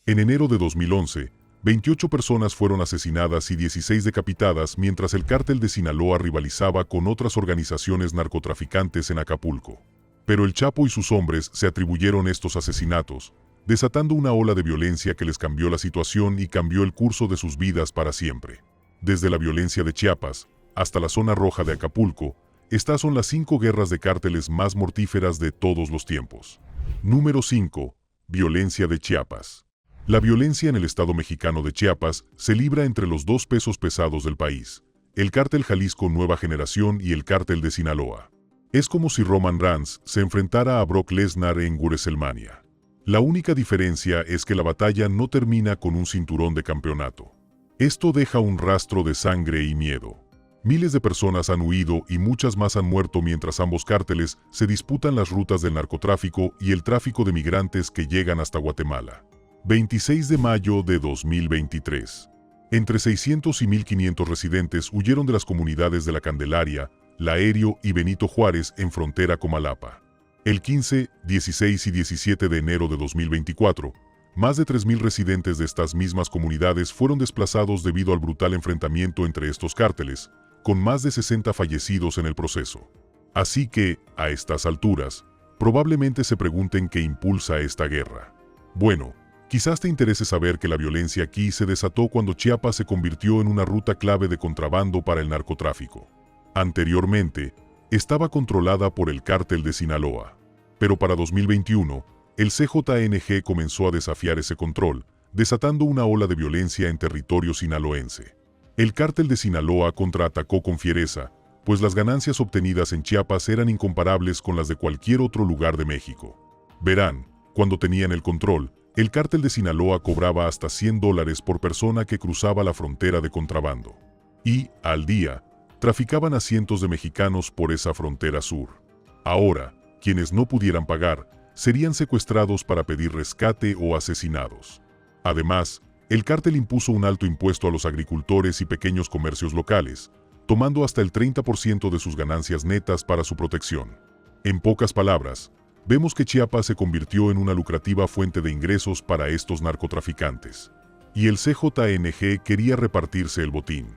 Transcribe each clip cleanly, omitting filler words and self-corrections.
En enero de 2011, 28 personas fueron asesinadas y 16 decapitadas mientras el cártel de Sinaloa rivalizaba con otras organizaciones narcotraficantes en Acapulco. Pero el Chapo y sus hombres se atribuyeron estos asesinatos, desatando una ola de violencia que les cambió la situación y cambió el curso de sus vidas para siempre. Desde la violencia de Chiapas hasta la zona roja de Acapulco, estas son las 5 guerras de cárteles más mortíferas de todos los tiempos. Número 5. Violencia de Chiapas. La violencia en el estado mexicano de Chiapas se libra entre los dos pesos pesados del país, el cártel Jalisco Nueva Generación y el cártel de Sinaloa. Es como si Roman Reigns se enfrentara a Brock Lesnar en WrestleMania. La única diferencia es que la batalla no termina con un cinturón de campeonato. Esto deja un rastro de sangre y miedo. Miles de personas han huido y muchas más han muerto mientras ambos cárteles se disputan las rutas del narcotráfico y el tráfico de migrantes que llegan hasta Guatemala. 26 de mayo de 2023. Entre 600 y 1.500 residentes huyeron de las comunidades de La Candelaria, La Aéreo y Benito Juárez en frontera Comalapa. El 15, 16 y 17 de enero de 2024, más de 3.000 residentes de estas mismas comunidades fueron desplazados debido al brutal enfrentamiento entre estos cárteles, con más de 60 fallecidos en el proceso. Así que, a estas alturas, probablemente se pregunten qué impulsa esta guerra. Bueno, quizás te interese saber que la violencia aquí se desató cuando Chiapas se convirtió en una ruta clave de contrabando para el narcotráfico. Anteriormente, estaba controlada por el cártel de Sinaloa. Pero para 2021, el CJNG comenzó a desafiar ese control, desatando una ola de violencia en territorio sinaloense. El cártel de Sinaloa contraatacó con fiereza, pues las ganancias obtenidas en Chiapas eran incomparables con las de cualquier otro lugar de México. Verán, cuando tenían el control, el cártel de Sinaloa cobraba hasta $100 por persona que cruzaba la frontera de contrabando. Y, al día, traficaban a cientos de mexicanos por esa frontera sur. Ahora, quienes no pudieran pagar, serían secuestrados para pedir rescate o asesinados. Además, el cártel impuso un alto impuesto a los agricultores y pequeños comercios locales, tomando hasta el 30% de sus ganancias netas para su protección. En pocas palabras, vemos que Chiapas se convirtió en una lucrativa fuente de ingresos para estos narcotraficantes. Y el CJNG quería repartirse el botín.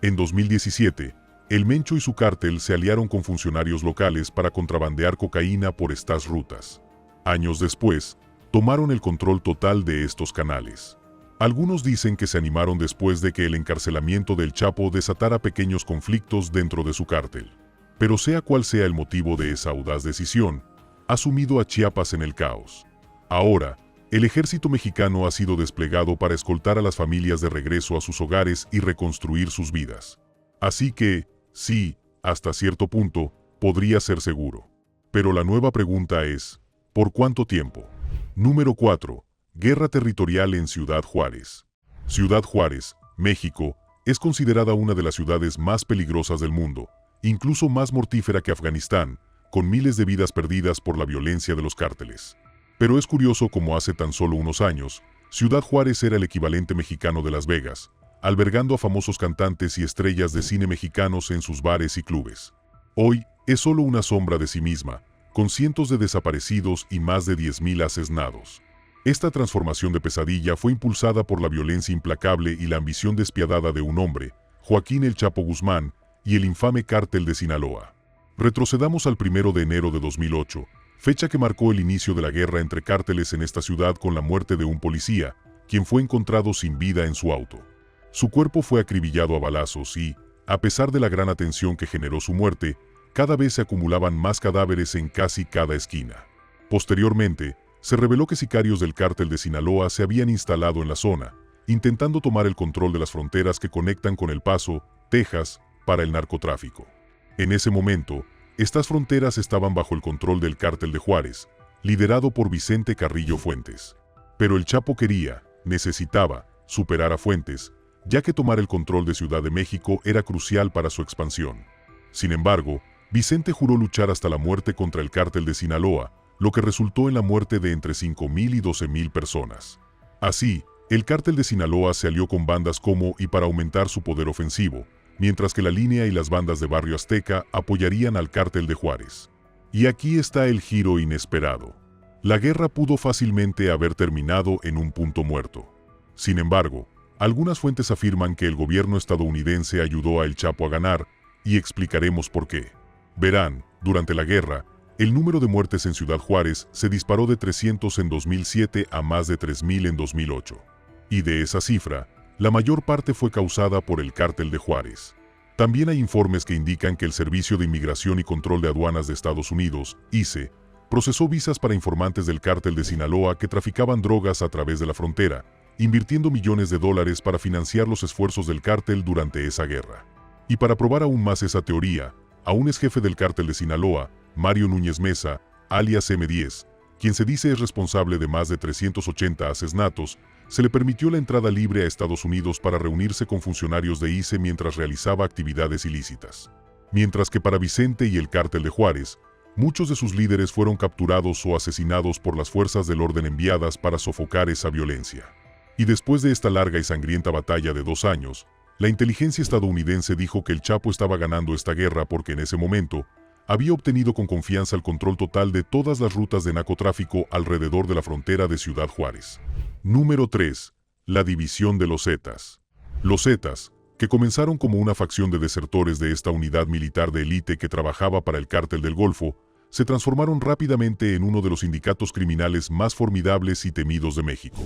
En 2017, el Mencho y su cártel se aliaron con funcionarios locales para contrabandear cocaína por estas rutas. Años después, tomaron el control total de estos canales. Algunos dicen que se animaron después de que el encarcelamiento del Chapo desatara pequeños conflictos dentro de su cártel. Pero sea cual sea el motivo de esa audaz decisión, ha sumido a Chiapas en el caos. Ahora, el ejército mexicano ha sido desplegado para escoltar a las familias de regreso a sus hogares y reconstruir sus vidas. Así que, sí, hasta cierto punto, podría ser seguro. Pero la nueva pregunta es, ¿por cuánto tiempo? Número 4. Guerra territorial en Ciudad Juárez. Ciudad Juárez, México, es considerada una de las ciudades más peligrosas del mundo, incluso más mortífera que Afganistán, con miles de vidas perdidas por la violencia de los cárteles. Pero es curioso cómo hace tan solo unos años, Ciudad Juárez era el equivalente mexicano de Las Vegas, albergando a famosos cantantes y estrellas de cine mexicanos en sus bares y clubes. Hoy, es solo una sombra de sí misma, con cientos de desaparecidos y más de 10.000 asesinados. Esta transformación de pesadilla fue impulsada por la violencia implacable y la ambición despiadada de un hombre, Joaquín El Chapo Guzmán, y el infame cártel de Sinaloa. Retrocedamos al 1 de enero de 2008, fecha que marcó el inicio de la guerra entre cárteles en esta ciudad con la muerte de un policía, quien fue encontrado sin vida en su auto. Su cuerpo fue acribillado a balazos y, a pesar de la gran atención que generó su muerte, cada vez se acumulaban más cadáveres en casi cada esquina. Posteriormente, se reveló que sicarios del cártel de Sinaloa se habían instalado en la zona, intentando tomar el control de las fronteras que conectan con El Paso, Texas, para el narcotráfico. En ese momento, estas fronteras estaban bajo el control del cártel de Juárez, liderado por Vicente Carrillo Fuentes. Pero el Chapo necesitaba, superar a Fuentes, ya que tomar el control de Ciudad de México era crucial para su expansión. Sin embargo, Vicente juró luchar hasta la muerte contra el cártel de Sinaloa, lo que resultó en la muerte de entre 5.000 y 12.000 personas. Así, el cártel de Sinaloa se alió con bandas como y para aumentar su poder ofensivo, mientras que la línea y las bandas de Barrio Azteca apoyarían al cártel de Juárez. Y aquí está el giro inesperado. La guerra pudo fácilmente haber terminado en un punto muerto. Sin embargo, algunas fuentes afirman que el gobierno estadounidense ayudó a El Chapo a ganar, y explicaremos por qué. Verán, durante la guerra, el número de muertes en Ciudad Juárez se disparó de 300 en 2007 a más de 3.000 en 2008. Y de esa cifra, la mayor parte fue causada por el Cártel de Juárez. También hay informes que indican que el Servicio de Inmigración y Control de Aduanas de Estados Unidos, ICE, procesó visas para informantes del Cártel de Sinaloa que traficaban drogas a través de la frontera, invirtiendo millones de dólares para financiar los esfuerzos del cártel durante esa guerra. Y para probar aún más esa teoría, a un exjefe del Cártel de Sinaloa, Mario Núñez Mesa, alias M10, quien se dice es responsable de más de 380 asesinatos, se le permitió la entrada libre a Estados Unidos para reunirse con funcionarios de ICE mientras realizaba actividades ilícitas. Mientras que para Vicente y el Cártel de Juárez, muchos de sus líderes fueron capturados o asesinados por las fuerzas del orden enviadas para sofocar esa violencia. Y después de esta larga y sangrienta batalla de 2 años, la inteligencia estadounidense dijo que el Chapo estaba ganando esta guerra porque en ese momento había obtenido con confianza el control total de todas las rutas de narcotráfico alrededor de la frontera de Ciudad Juárez. Número 3. La división de los Zetas. Los Zetas, que comenzaron como una facción de desertores de esta unidad militar de élite que trabajaba para el Cártel del Golfo, se transformaron rápidamente en uno de los sindicatos criminales más formidables y temidos de México.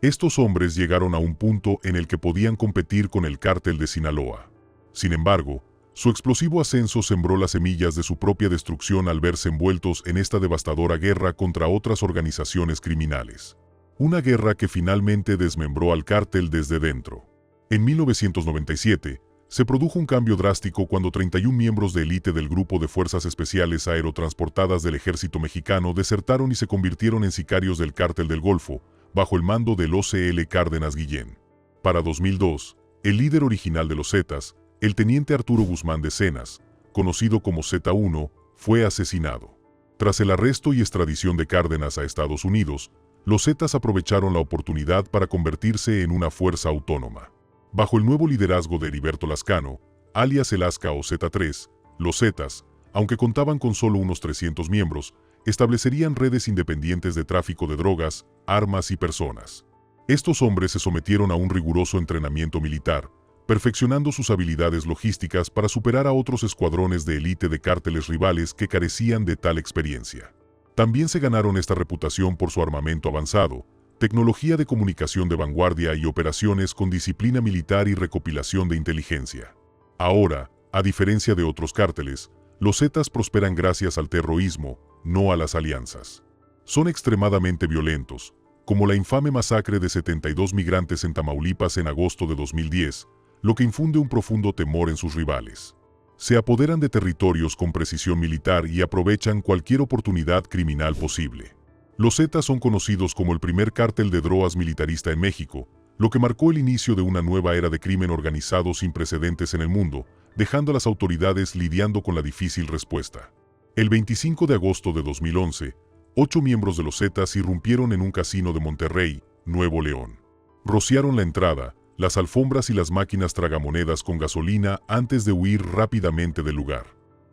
Estos hombres llegaron a un punto en el que podían competir con el Cártel de Sinaloa. Sin embargo, su explosivo ascenso sembró las semillas de su propia destrucción al verse envueltos en esta devastadora guerra contra otras organizaciones criminales. Una guerra que finalmente desmembró al cártel desde dentro. En 1997, se produjo un cambio drástico cuando 31 miembros de élite del Grupo de Fuerzas Especiales Aerotransportadas del Ejército Mexicano desertaron y se convirtieron en sicarios del Cártel del Golfo, bajo el mando del OCL Cárdenas Guillén. Para 2002, el líder original de los Zetas, el teniente Arturo Guzmán de Cenas, conocido como Z1, fue asesinado. Tras el arresto y extradición de Cárdenas a Estados Unidos, los Zetas aprovecharon la oportunidad para convertirse en una fuerza autónoma. Bajo el nuevo liderazgo de Heriberto Lascano, alias el Azca o Z3, los Zetas, aunque contaban con solo unos 300 miembros, establecerían redes independientes de tráfico de drogas, armas y personas. Estos hombres se sometieron a un riguroso entrenamiento militar, perfeccionando sus habilidades logísticas para superar a otros escuadrones de élite de cárteles rivales que carecían de tal experiencia. También se ganaron esta reputación por su armamento avanzado, tecnología de comunicación de vanguardia y operaciones con disciplina militar y recopilación de inteligencia. Ahora, a diferencia de otros cárteles, los Zetas prosperan gracias al terrorismo, no a las alianzas. Son extremadamente violentos, como la infame masacre de 72 migrantes en Tamaulipas en agosto de 2010, lo que infunde un profundo temor en sus rivales. Se apoderan de territorios con precisión militar y aprovechan cualquier oportunidad criminal posible. Los Zetas son conocidos como el primer cártel de drogas militarista en México, lo que marcó el inicio de una nueva era de crimen organizado sin precedentes en el mundo, dejando a las autoridades lidiando con la difícil respuesta. El 25 de agosto de 2011, 8 miembros de los Zetas irrumpieron en un casino de Monterrey, Nuevo León. Rociaron la entrada, las alfombras y las máquinas tragamonedas con gasolina antes de huir rápidamente del lugar.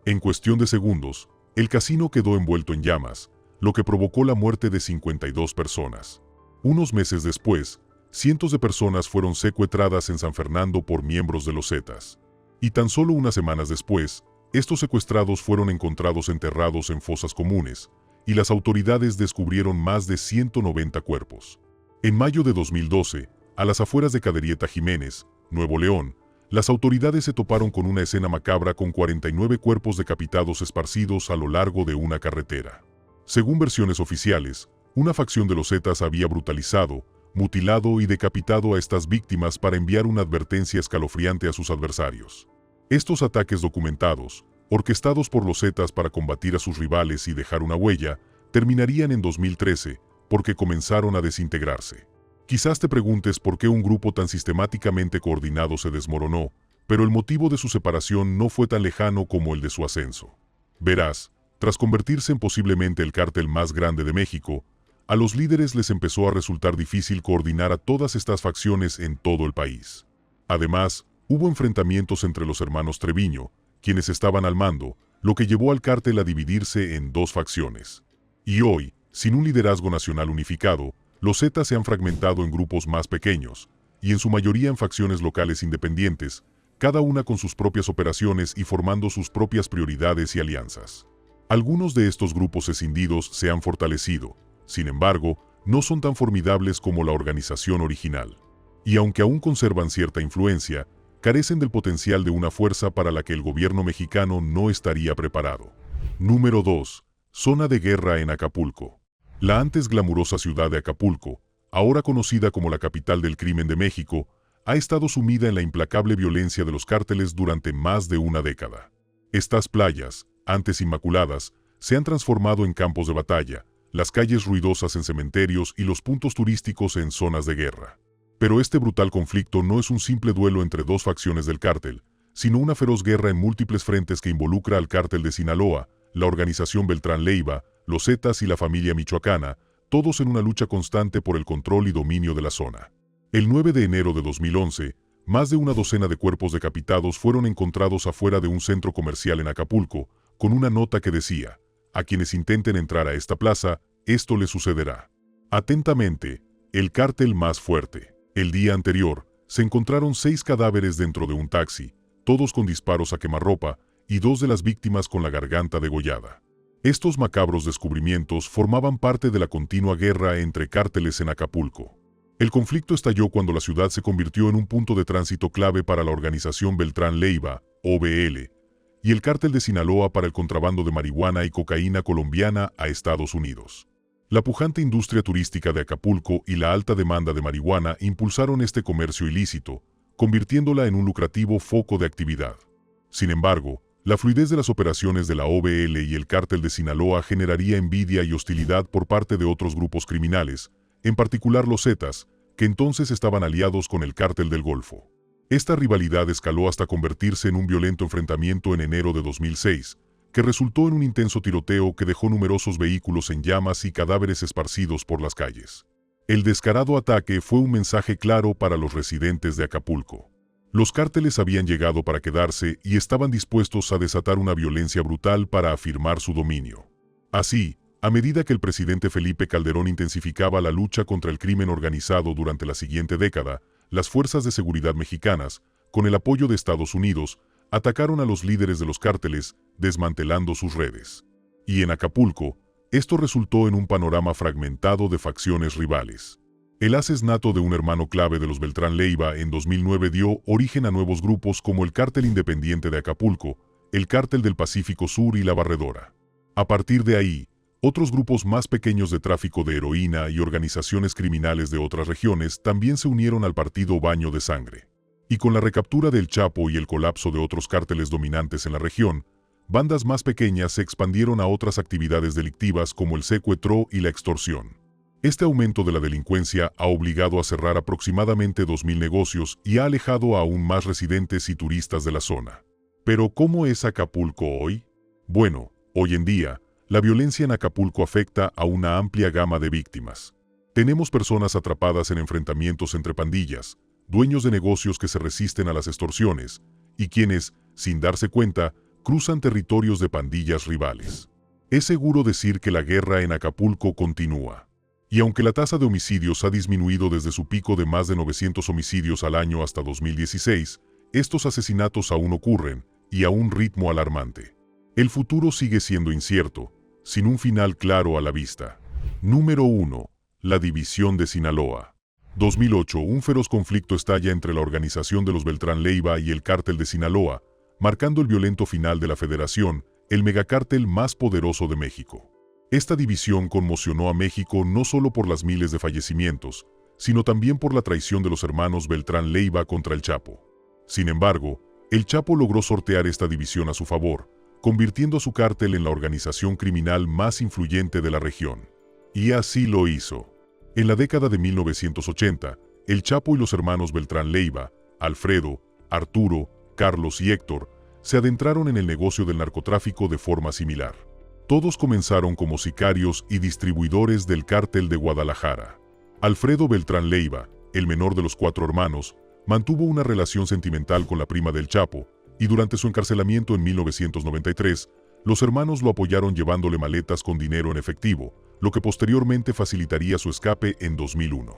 En cuestión de segundos, el casino quedó envuelto en llamas, lo que provocó la muerte de 52 personas. Unos meses después, cientos de personas fueron secuestradas en San Fernando por miembros de los Zetas. Y tan solo unas semanas después, estos secuestrados fueron encontrados enterrados en fosas comunes, y las autoridades descubrieron más de 190 cuerpos. En mayo de 2012, a las afueras de Caderieta Jiménez, Nuevo León, las autoridades se toparon con una escena macabra con 49 cuerpos decapitados esparcidos a lo largo de una carretera. Según versiones oficiales, una facción de los Zetas había brutalizado, mutilado y decapitado a estas víctimas para enviar una advertencia escalofriante a sus adversarios. Estos ataques documentados, orquestados por los Zetas para combatir a sus rivales y dejar una huella, terminarían en 2013, porque comenzaron a desintegrarse. Quizás te preguntes por qué un grupo tan sistemáticamente coordinado se desmoronó, pero el motivo de su separación no fue tan lejano como el de su ascenso. Verás, tras convertirse en posiblemente el cártel más grande de México, a los líderes les empezó a resultar difícil coordinar a todas estas facciones en todo el país. Además, hubo enfrentamientos entre los hermanos Treviño, quienes estaban al mando, lo que llevó al cártel a dividirse en 2 facciones. Y hoy, Sin un liderazgo nacional unificado, los Zetas se han fragmentado en grupos más pequeños, y en su mayoría en facciones locales independientes, cada una con sus propias operaciones y formando sus propias prioridades y alianzas. Algunos de estos grupos escindidos se han fortalecido, sin embargo, no son tan formidables como la organización original. Y aunque aún conservan cierta influencia, carecen del potencial de una fuerza para la que el gobierno mexicano no estaría preparado. Número 2. Zona de guerra en Acapulco. La antes glamurosa ciudad de Acapulco, ahora conocida como la capital del crimen de México, ha estado sumida en la implacable violencia de los cárteles durante más de una década. Estas playas, antes inmaculadas, se han transformado en campos de batalla, las calles ruidosas en cementerios y los puntos turísticos en zonas de guerra. Pero este brutal conflicto no es un simple duelo entre dos facciones del cártel, sino una feroz guerra en múltiples frentes que involucra al cártel de Sinaloa, la organización Beltrán Leiva, los Zetas y la familia michoacana, todos en una lucha constante por el control y dominio de la zona. El 9 de enero de 2011, más de una docena de cuerpos decapitados fueron encontrados afuera de un centro comercial en Acapulco, con una nota que decía: a quienes intenten entrar a esta plaza, esto les sucederá. Atentamente, el cártel más fuerte. El día anterior, se encontraron 6 cadáveres dentro de un taxi, todos con disparos a quemarropa, y 2 de las víctimas con la garganta degollada. Estos macabros descubrimientos formaban parte de la continua guerra entre cárteles en Acapulco. El conflicto estalló cuando la ciudad se convirtió en un punto de tránsito clave para la organización Beltrán Leiva, OBL, y el cártel de Sinaloa para el contrabando de marihuana y cocaína colombiana a Estados Unidos. La pujante industria turística de Acapulco y la alta demanda de marihuana impulsaron este comercio ilícito, convirtiéndola en un lucrativo foco de actividad. Sin embargo, la fluidez de las operaciones de la OBL y el cártel de Sinaloa generaría envidia y hostilidad por parte de otros grupos criminales, en particular los Zetas, que entonces estaban aliados con el cártel del Golfo. Esta rivalidad escaló hasta convertirse en un violento enfrentamiento en enero de 2006, que resultó en un intenso tiroteo que dejó numerosos vehículos en llamas y cadáveres esparcidos por las calles. El descarado ataque fue un mensaje claro para los residentes de Acapulco. Los cárteles habían llegado para quedarse y estaban dispuestos a desatar una violencia brutal para afirmar su dominio. Así, a medida que el presidente Felipe Calderón intensificaba la lucha contra el crimen organizado durante la siguiente década, las fuerzas de seguridad mexicanas, con el apoyo de Estados Unidos, atacaron a los líderes de los cárteles, desmantelando sus redes. Y en Acapulco, esto resultó en un panorama fragmentado de facciones rivales. El asesinato de un hermano clave de los Beltrán Leiva en 2009 dio origen a nuevos grupos como el Cártel Independiente de Acapulco, el Cártel del Pacífico Sur y la Barredora. A partir de ahí, otros grupos más pequeños de tráfico de heroína y organizaciones criminales de otras regiones también se unieron al partido Baño de Sangre. Y con la recaptura del Chapo y el colapso de otros cárteles dominantes en la región, bandas más pequeñas se expandieron a otras actividades delictivas como el secuestro y la extorsión. Este aumento de la delincuencia ha obligado a cerrar aproximadamente 2.000 negocios y ha alejado a aún más residentes y turistas de la zona. Pero ¿cómo es Acapulco hoy? Bueno, hoy en día, la violencia en Acapulco afecta a una amplia gama de víctimas. Tenemos personas atrapadas en enfrentamientos entre pandillas, dueños de negocios que se resisten a las extorsiones, y quienes, sin darse cuenta, cruzan territorios de pandillas rivales. Es seguro decir que la guerra en Acapulco continúa. Y aunque la tasa de homicidios ha disminuido desde su pico de más de 900 homicidios al año hasta 2016, estos asesinatos aún ocurren, y a un ritmo alarmante. El futuro sigue siendo incierto, sin un final claro a la vista. Número 1. La división de Sinaloa. 2008, un feroz conflicto estalla entre la organización de los Beltrán Leiva y el cártel de Sinaloa, marcando el violento final de la Federación, el megacártel más poderoso de México. Esta división conmocionó a México no solo por las miles de fallecimientos, sino también por la traición de los hermanos Beltrán Leiva contra el Chapo. Sin embargo, el Chapo logró sortear esta división a su favor, convirtiendo a su cártel en la organización criminal más influyente de la región. Y así lo hizo. En la década de 1980, el Chapo y los hermanos Beltrán Leiva, Alfredo, Arturo, Carlos y Héctor, se adentraron en el negocio del narcotráfico de forma similar. Todos comenzaron como sicarios y distribuidores del cártel de Guadalajara. Alfredo Beltrán Leiva, el menor de los 4 hermanos, mantuvo una relación sentimental con la prima del Chapo, y durante su encarcelamiento en 1993, Los hermanos lo apoyaron llevándole maletas con dinero en efectivo, lo que posteriormente facilitaría su escape en 2001.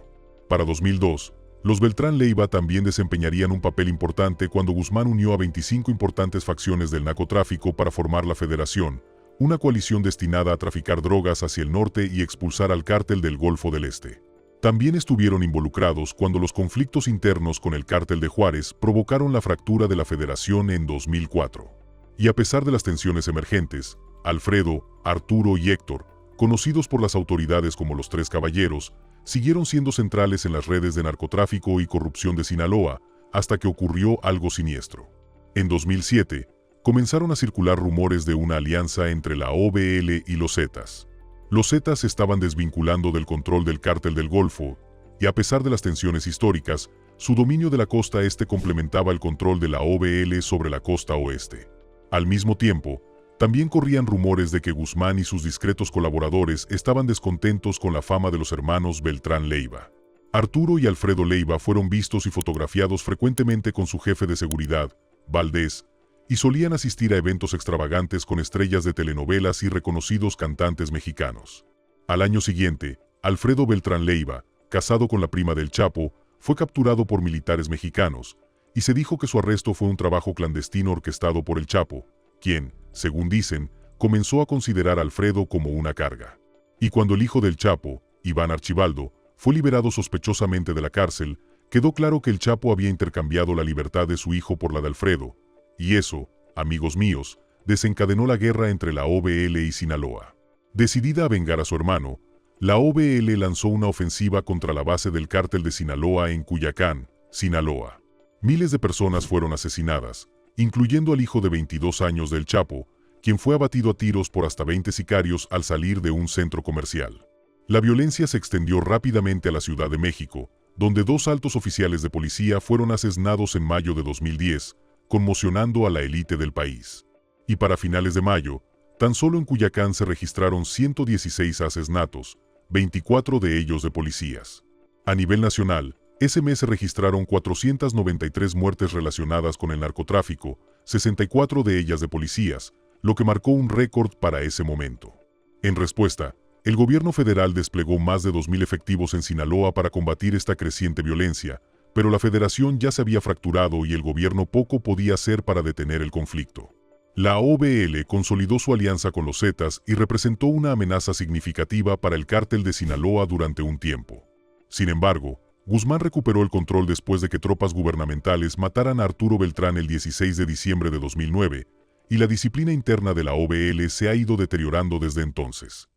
Para 2002, los Beltrán Leiva también desempeñarían un papel importante cuando Guzmán unió a 25 importantes facciones del narcotráfico para formar la Federación, una coalición destinada a traficar drogas hacia el norte y expulsar al cártel del Golfo del Este. También estuvieron involucrados cuando los conflictos internos con el cártel de Juárez provocaron la fractura de la Federación en 2004. Y a pesar de las tensiones emergentes, Alfredo, Arturo y Héctor, conocidos por las autoridades como los Tres Caballeros, siguieron siendo centrales en las redes de narcotráfico y corrupción de Sinaloa hasta que ocurrió algo siniestro. En 2007, comenzaron a circular rumores de una alianza entre la OBL y los Zetas. Los Zetas se estaban desvinculando del control del cártel del Golfo, y a pesar de las tensiones históricas, su dominio de la costa este complementaba el control de la OBL sobre la costa oeste. Al mismo tiempo, también corrían rumores de que Guzmán y sus discretos colaboradores estaban descontentos con la fama de los hermanos Beltrán Leiva. Arturo y Alfredo Leiva fueron vistos y fotografiados frecuentemente con su jefe de seguridad, Valdés, y solían asistir a eventos extravagantes con estrellas de telenovelas y reconocidos cantantes mexicanos. Al año siguiente, Alfredo Beltrán Leiva, casado con la prima del Chapo, fue capturado por militares mexicanos, y se dijo que su arresto fue un trabajo clandestino orquestado por el Chapo, quien, según dicen, comenzó a considerar a Alfredo como una carga. Y cuando el hijo del Chapo, Iván Archibaldo, fue liberado sospechosamente de la cárcel, quedó claro que el Chapo había intercambiado la libertad de su hijo por la de Alfredo, y eso, amigos míos, desencadenó la guerra entre la OBL y Sinaloa. Decidida a vengar a su hermano, la OBL lanzó una ofensiva contra la base del cártel de Sinaloa en Cuyacán, Sinaloa. Miles de personas fueron asesinadas, incluyendo al hijo de 22 años del Chapo, quien fue abatido a tiros por hasta 20 sicarios al salir de un centro comercial. La violencia se extendió rápidamente a la Ciudad de México, donde 2 altos oficiales de policía fueron asesinados en mayo de 2010, conmocionando a la élite del país. Y para finales de mayo, tan solo en Cuyacán se registraron 116 asesinatos, 24 de ellos de policías. A nivel nacional, ese mes se registraron 493 muertes relacionadas con el narcotráfico, 64 de ellas de policías, lo que marcó un récord para ese momento. En respuesta, el gobierno federal desplegó más de 2.000 efectivos en Sinaloa para combatir esta creciente violencia, pero la federación ya se había fracturado y el gobierno poco podía hacer para detener el conflicto. La OBL consolidó su alianza con los Zetas y representó una amenaza significativa para el cártel de Sinaloa durante un tiempo. Sin embargo, Guzmán recuperó el control después de que tropas gubernamentales mataran a Arturo Beltrán el 16 de diciembre de 2009, y la disciplina interna de la OBL se ha ido deteriorando desde entonces.